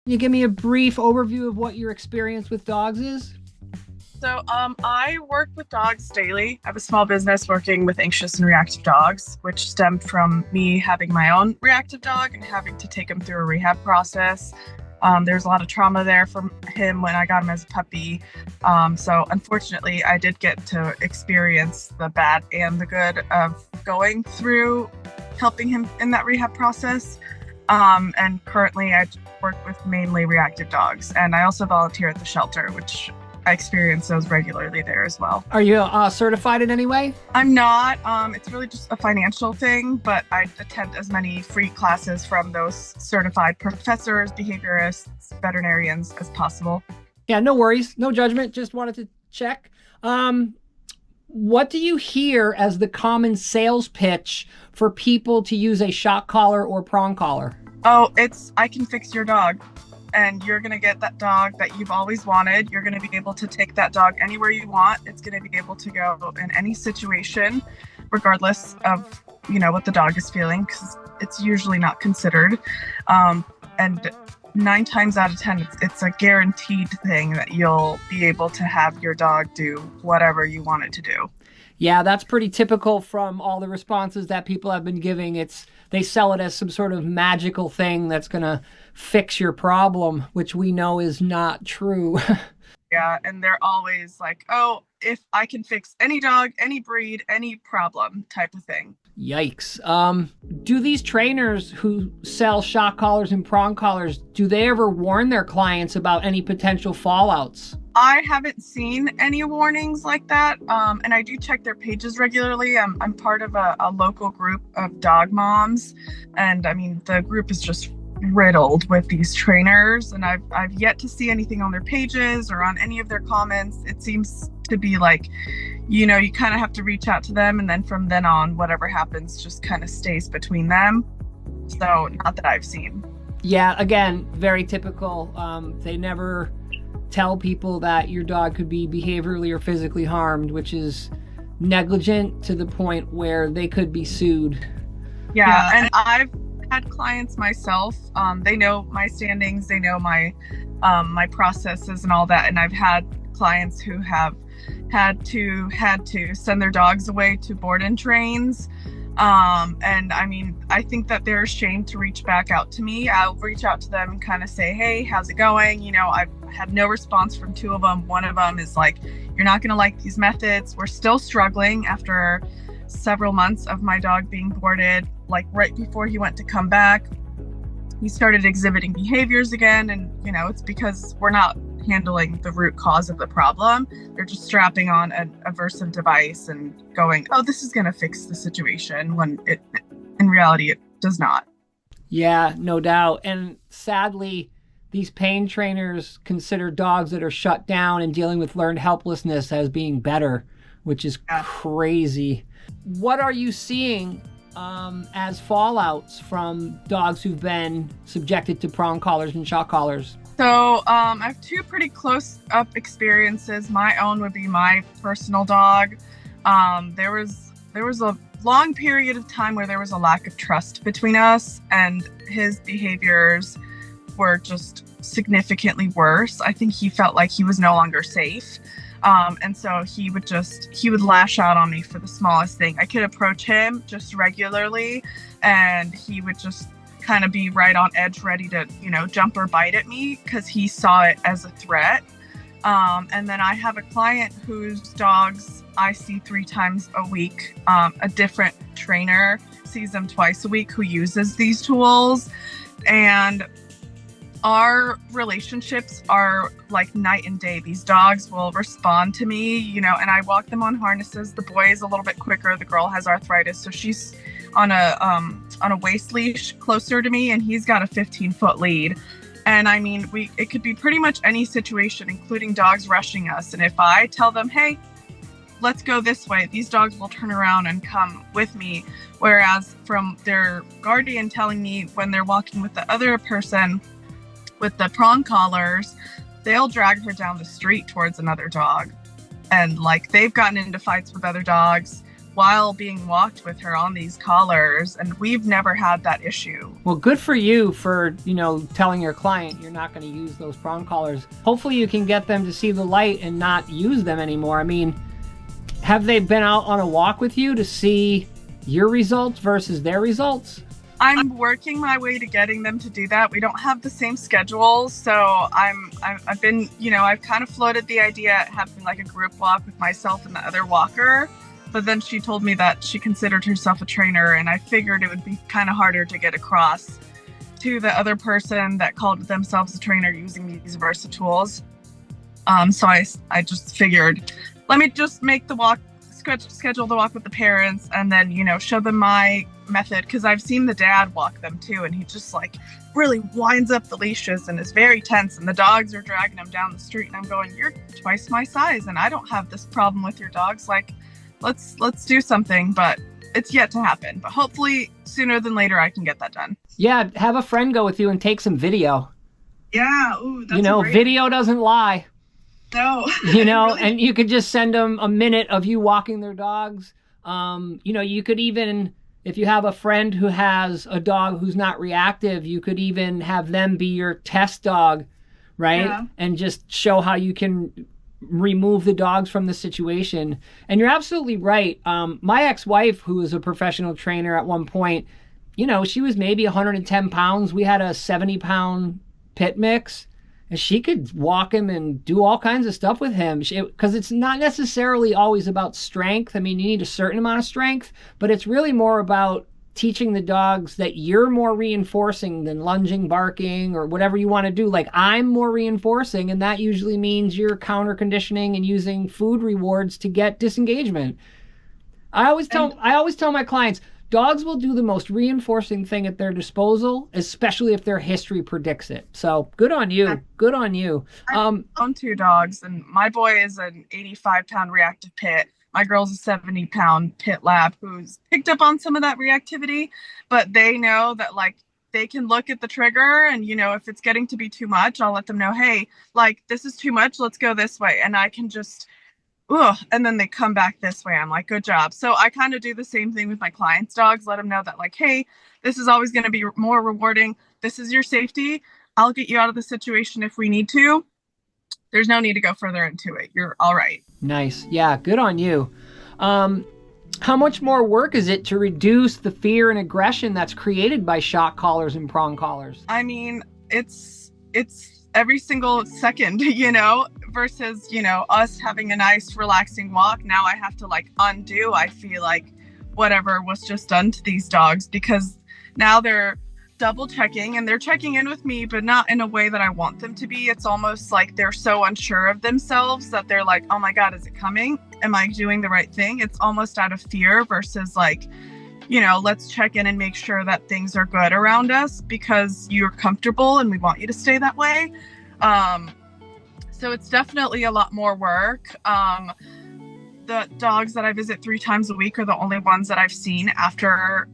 Can you give me a brief overview of what your experience with dogs is? I work with dogs daily. I have a small business working with anxious and reactive dogs, which stemmed from me having my own reactive dog and having to take him through a rehab process. There's a lot of trauma there from him when I got him as a puppy. So unfortunately, I did get to experience the bad and the good of going through helping him in that rehab process. And currently I work with mainly reactive dogs, and I also volunteer at the shelter, which I experience those regularly there as well. Are you certified in any way? I'm not. It's really just a financial thing, but I attend as many free classes from those certified professors, behaviorists, veterinarians as possible. Yeah, no worries. No judgment. Just wanted to check. What do you hear as the common sales pitch for people to use a shock collar or prong collar? Oh, it's I can fix your dog. And you're going to get that dog that you've always wanted. You're going to be able to take that dog anywhere you want. It's going to be able to go in any situation, regardless of, what the dog is feeling, because it's usually not considered. And 9 times out of 10, it's a guaranteed thing that you'll be able to have your dog do whatever you want it to do. Yeah, that's pretty typical from all the responses that people have been giving. They sell it as some sort of magical thing that's going to fix your problem, which we know is not true. Yeah, and they're always like, oh, if I can fix any dog, any breed, any problem type of thing. Yikes. Do these trainers who sell shock collars and prong collars, do they ever warn their clients about any potential fallouts? I haven't seen any warnings like that, and I do check their pages regularly. I'm part of a local group of dog moms, and I mean, the group is just riddled with these trainers, and I've yet to see anything on their pages or on any of their comments. It seems to be like, you kind of have to reach out to them, and then from then on, whatever happens just kind of stays between them. So not that I've seen. Yeah, again, very typical. They never tell people that your dog could be behaviorally or physically harmed, which is negligent to the point where they could be sued. Yeah. And I've had clients myself. They know my standings, they know my processes and all that. And I've had clients who have had to send their dogs away to board and trains. And I mean, I think that they're ashamed to reach back out to me. I'll reach out to them and kind of say, hey, how's it going? I've had no response from 2 of them. One of them is like, you're not going to like these methods. We're still struggling after several months of my dog being boarded. Like right before he went to come back, he started exhibiting behaviors again. And, it's because we're not handling the root cause of the problem. They're just strapping on an aversive device and going, oh, this is going to fix the situation, when in reality, it does not. Yeah, no doubt. And sadly, these pain trainers consider dogs that are shut down and dealing with learned helplessness as being better, which is crazy. What are you seeing as fallouts from dogs who've been subjected to prong collars and shock collars? So I have 2 pretty close up experiences. My own would be my personal dog. There was a long period of time where there was a lack of trust between us, and his behaviors were just significantly worse. I think he felt like he was no longer safe. And so he would lash out on me for the smallest thing. I could approach him just regularly, and he would just kind of be right on edge, ready to, jump or bite at me because he saw it as a threat. And then I have a client whose dogs I see 3 times a week. A different trainer sees them twice a week who uses these tools. And our relationships are like night and day. These dogs will respond to me, and I walk them on harnesses. The boy is a little bit quicker. The girl has arthritis, so she's on a waist leash closer to me, and he's got a 15-foot lead. And I mean, it could be pretty much any situation, including dogs rushing us. And if I tell them, hey, let's go this way, these dogs will turn around and come with me. Whereas from their guardian telling me when they're walking with the other person with the prong collars, they'll drag her down the street towards another dog. And like, they've gotten into fights with other dogs. while being walked with her on these collars, and we've never had that issue. Well, good for you for, telling your client you're not going to use those prong collars. Hopefully you can get them to see the light and not use them anymore. I mean, have they been out on a walk with you to see your results versus their results? I'm working my way to getting them to do that. We don't have the same schedule, so I've been, I've kind of floated the idea of having like a group walk with myself and the other walker. But then she told me that she considered herself a trainer, and I figured it would be kind of harder to get across to the other person that called themselves a trainer using these Versa tools. So I just figured, let me just make the walk, schedule the walk with the parents, and then, show them my method, because I've seen the dad walk them too, and he just like really winds up the leashes and is very tense, and the dogs are dragging him down the street, and I'm going, you're twice my size and I don't have this problem with your dogs. Like, let's do something. But it's yet to happen, but hopefully sooner than later I can get that done. Yeah, have a friend go with you and take some video. Yeah. Ooh, that's video doesn't lie. No. Really? And you could just send them a minute of you walking their dogs. You could even, if you have a friend who has a dog who's not reactive, you could even have them be your test dog, right? Yeah. And just show how you can remove the dogs from the situation. And you're absolutely right. My ex-wife, who was a professional trainer at one point, she was maybe 110 pounds. We had a 70-pound pit mix, and she could walk him and do all kinds of stuff with him, because it's not necessarily always about strength. I mean, you need a certain amount of strength, but it's really more about teaching the dogs that you're more reinforcing than lunging, barking, or whatever you want to do. Like, I'm more reinforcing, and that usually means you're counter conditioning and using food rewards to get disengagement. I always tell my clients, dogs will do the most reinforcing thing at their disposal, especially if their history predicts it. So good on you. Good on you. I own 2 dogs, and my boy is an 85-pound reactive pit. My girl's a 70-pound pit lab who's picked up on some of that reactivity, but they know that like they can look at the trigger, and if it's getting to be too much, I'll let them know, hey, like, this is too much, let's go this way. And I can just, and then they come back this way. I'm like, good job. So I kind of do the same thing with my clients' dogs, let them know that like, hey, this is always going to be more rewarding. This is your safety. I'll get you out of the situation if we need to. There's no need to go further into it. You're all right. Nice. Yeah, good on you. How much more work is it to reduce the fear and aggression that's created by shock collars and prong collars? I mean, it's every single second, versus, us having a nice relaxing walk. Now I have to like undo, I feel like, whatever was just done to these dogs, because now they're double checking, and they're checking in with me, but not in a way that I want them to be. It's almost like they're so unsure of themselves that they're like, oh my God, is it coming? Am I doing the right thing? It's almost out of fear versus like, let's check in and make sure that things are good around us because you're comfortable and we want you to stay that way. So it's definitely a lot more work. The dogs that I visit 3 times a week are the only ones that I've seen after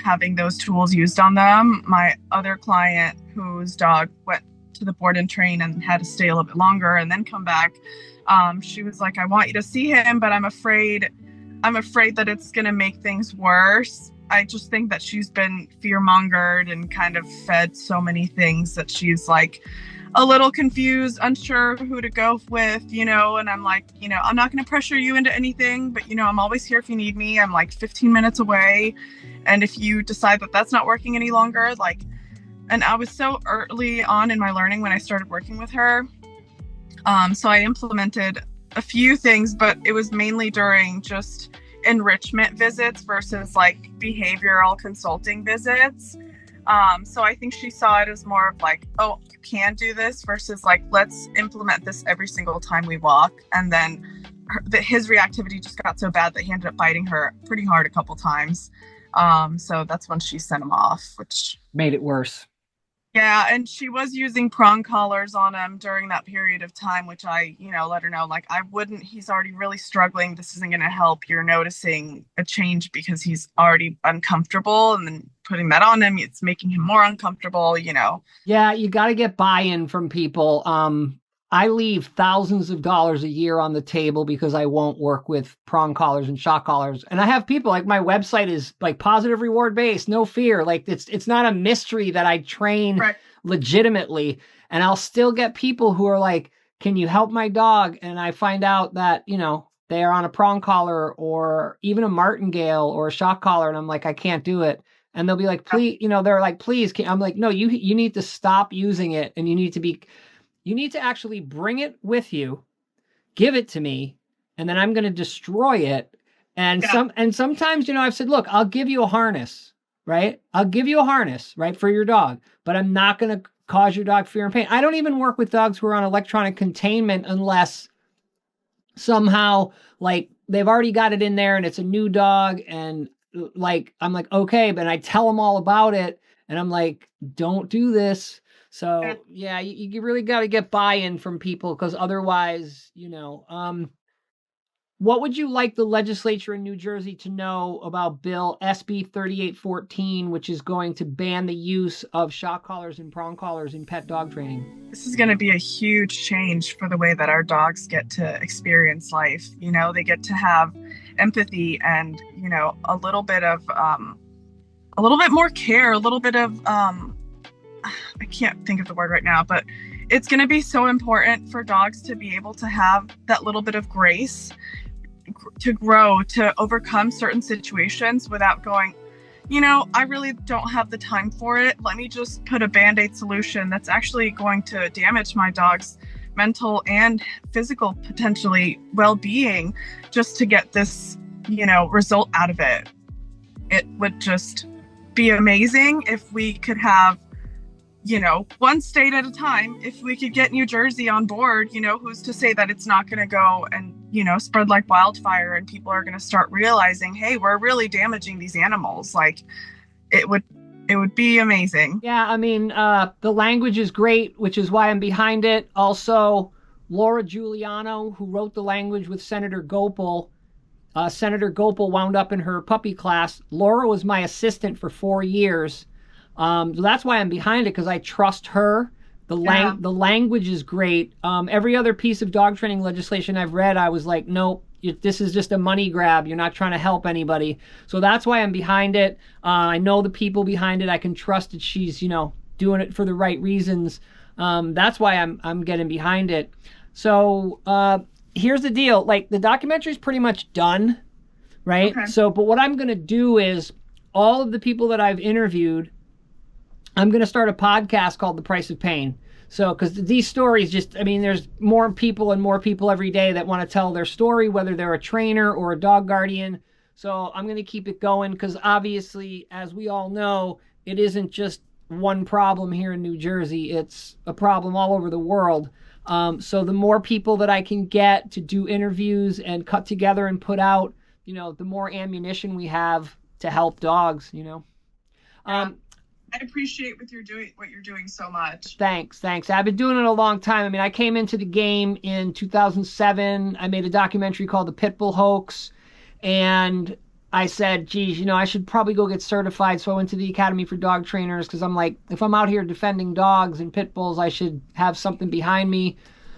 having those tools used on them. My other client whose dog went to the board and train and had to stay a little bit longer and then come back, she was like, I want you to see him, but I'm afraid that it's going to make things worse. I just think that she's been fear-mongered and kind of fed so many things that she's like a little confused, unsure who to go with, and I'm like, I'm not going to pressure you into anything, but, I'm always here if you need me. I'm like 15 minutes away. And if you decide that that's not working any longer, like, and I was so early on in my learning when I started working with her. So I implemented a few things, but it was mainly during just enrichment visits versus like behavioral consulting visits. So I think she saw it as more of like, oh, you can do this versus like, let's implement this every single time we walk. And then his reactivity just got so bad that he ended up biting her pretty hard a couple times. So that's when she sent him off, which made it worse. Yeah, and she was using prong collars on him during that period of time, which I, let her know, like, I wouldn't, he's already really struggling. This isn't going to help. You're noticing a change because he's already uncomfortable, and then putting that on him, it's making him more uncomfortable, Yeah, you got to get buy-in from people. I leave thousands of dollars a year on the table because I won't work with prong collars and shock collars. And I have people like, my website is like positive reward based, no fear. Like it's not a mystery that I train legitimately. And I'll still get people who are like, can you help my dog? And I find out that, you know, they are on a prong collar or even a martingale or a shock collar. And I'm like, I can't do it. And they'll be like, please, you know, they're like, please. I'm like, no, you need to stop using it. And you need to actually bring it with you, give it to me, and then I'm going to destroy it. And sometimes, you know, I've said, look, I'll give you a harness, right? I'll give you a harness, right, for your dog, but I'm not going to cause your dog fear and pain. I don't even work with dogs who are on electronic containment unless somehow, like, they've already got it in there and it's a new dog. And like, I'm like, okay, but I tell them all about it. And I'm like, don't do this. So yeah, you really got to get buy-in from people, because otherwise, you know, what would you like the legislature in New Jersey to know about Bill SB 3814, which is going to ban the use of shock collars and prong collars in pet dog training? This is going to be a huge change for the way that our dogs get to experience life. You know, they get to have empathy and, you know, a little bit more care, a little bit of, I can't think of the word right now, but it's going to be so important for dogs to be able to have that little bit of grace, to grow, to overcome certain situations without going, you know, I really don't have the time for it. Let me just put a Band-Aid solution that's actually going to damage my dog's mental and physical, potentially, well-being, just to get this, you know, result out of it. It would just be amazing if we could have, you know, one state at a time. If we could get New Jersey on board, you know, who's to say that it's not going to go and, you know, spread like wildfire, and people are going to start realizing, hey, we're really damaging these animals. Like, it would be amazing. Yeah, I mean, the language is great, which is why I'm behind it. Also, Laura Giuliano, who wrote the language with Senator Gopal, Senator Gopal wound up in her puppy class. Laura was my assistant for 4 years. So that's why I'm behind it, because I trust her. The language is great. Every other piece of dog training legislation I've read, I was like, nope, this is just a money grab. You're not trying to help anybody. So that's why I'm behind it. I know the people behind it. I can trust that she's, you know, doing it for the right reasons. That's why I'm getting behind it. So here's the deal. Like, the documentary is pretty much done, right? Okay. So, but what I'm going to do is, all of the people that I've interviewed, I'm going to start a podcast called The Price of Pain. So, because these stories just, I mean, there's more people and more people every day that want to tell their story, whether they're a trainer or a dog guardian. So I'm going to keep it going, because obviously, as we all know, it isn't just one problem here in New Jersey. It's a problem all over the world. So the more people that I can get to do interviews and cut together and put out, you know, the more ammunition we have to help dogs, you know. I appreciate what you're doing so much. Thanks. I've been doing it a long time. I mean, I came into the game in 2007. I made a documentary called The Pitbull Hoax, and I said, geez, you know, I should probably go get certified. So I went to the Academy for Dog Trainers, because I'm like, if I'm out here defending dogs and pit bulls, I should have something behind me.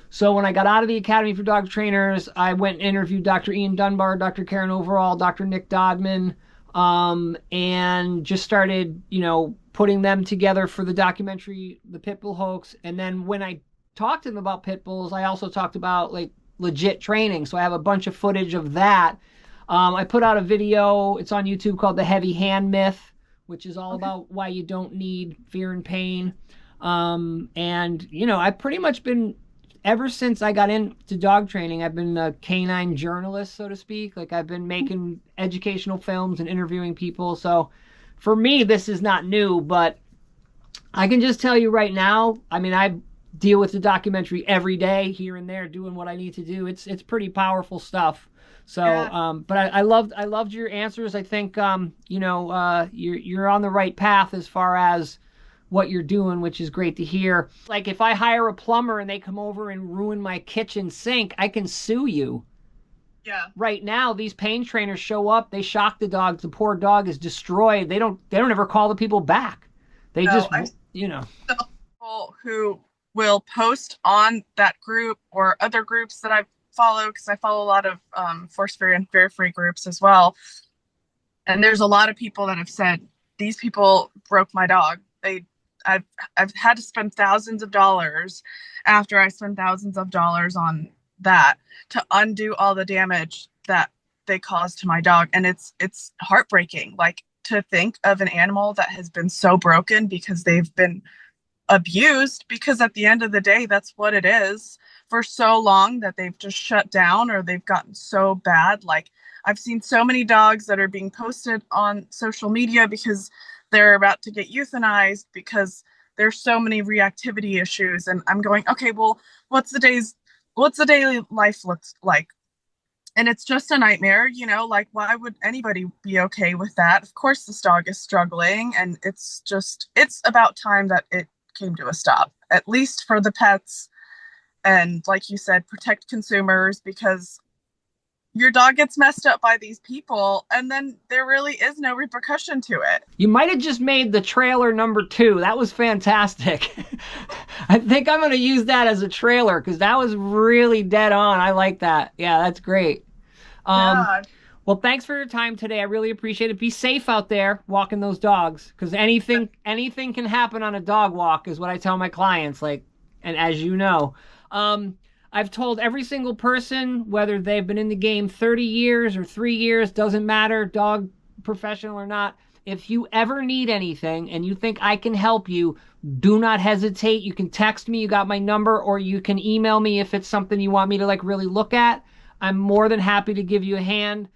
So when I got out of the Academy for Dog Trainers, I went and interviewed Dr. Ian Dunbar, Dr. Karen Overall, Dr. Nick Dodman, and just started, you know, putting them together for the documentary, The Pitbull Hoax. And then when I talked to them about pit bulls, I also talked about, like, legit training. So I have a bunch of footage of that. I put out a video, it's on YouTube, called The Heavy Hand Myth, which is all about why you don't need fear and pain. And, you know, I've pretty much been, ever since I got into dog training, I've been a canine journalist, so to speak. Like, I've been making educational films and interviewing people. So for me, this is not new, but I can just tell you right now, I mean, I deal with the documentary every day, here and there, doing what I need to do. It's pretty powerful stuff. So, but I loved your answers. I think, you know, you're on the right path as far as what you're doing, which is great to hear. Like, if I hire a plumber and they come over and ruin my kitchen sink, I can sue you. Yeah. Right now, these pain trainers show up, they shock the dog, the poor dog is destroyed. They don't ever call the people back. They you know. People who will post on that group or other groups that I follow, because I follow a lot of force free and fear free groups as well. And there's a lot of people that have said, these people broke my dog. I've I've had to spend thousands of dollars after I spend thousands of dollars on that to undo all the damage that they caused to my dog. And it's heartbreaking. Like, to think of an animal that has been so broken because they've been abused, because at the end of the day, that's what it is, for so long, that they've just shut down or they've gotten so bad. Like, I've seen so many dogs that are being posted on social media because they're about to get euthanized because there's so many reactivity issues. And I'm going, okay, well, what's the daily life looks like? And it's just a nightmare, like, why would anybody be okay with that? Of course this dog is struggling, and it's about time that it came to a stop, at least for the pets. And like you said, protect consumers, because your dog gets messed up by these people and then there really is no repercussion to it. You might have just made the trailer number 2. That was fantastic. I think I'm going to use that as a trailer because that was really dead on. I like that. Yeah, that's great. Yeah. Well, thanks for your time today. I really appreciate it. Be safe out there walking those dogs, because anything can happen on a dog walk is what I tell my clients. Like, and as you know, I've told every single person, whether they've been in the game 30 years or 3 years, doesn't matter, dog professional or not. If you ever need anything and you think I can help you, do not hesitate. You can text me. You got my number, or you can email me if it's something you want me to like really look at. I'm more than happy to give you a hand.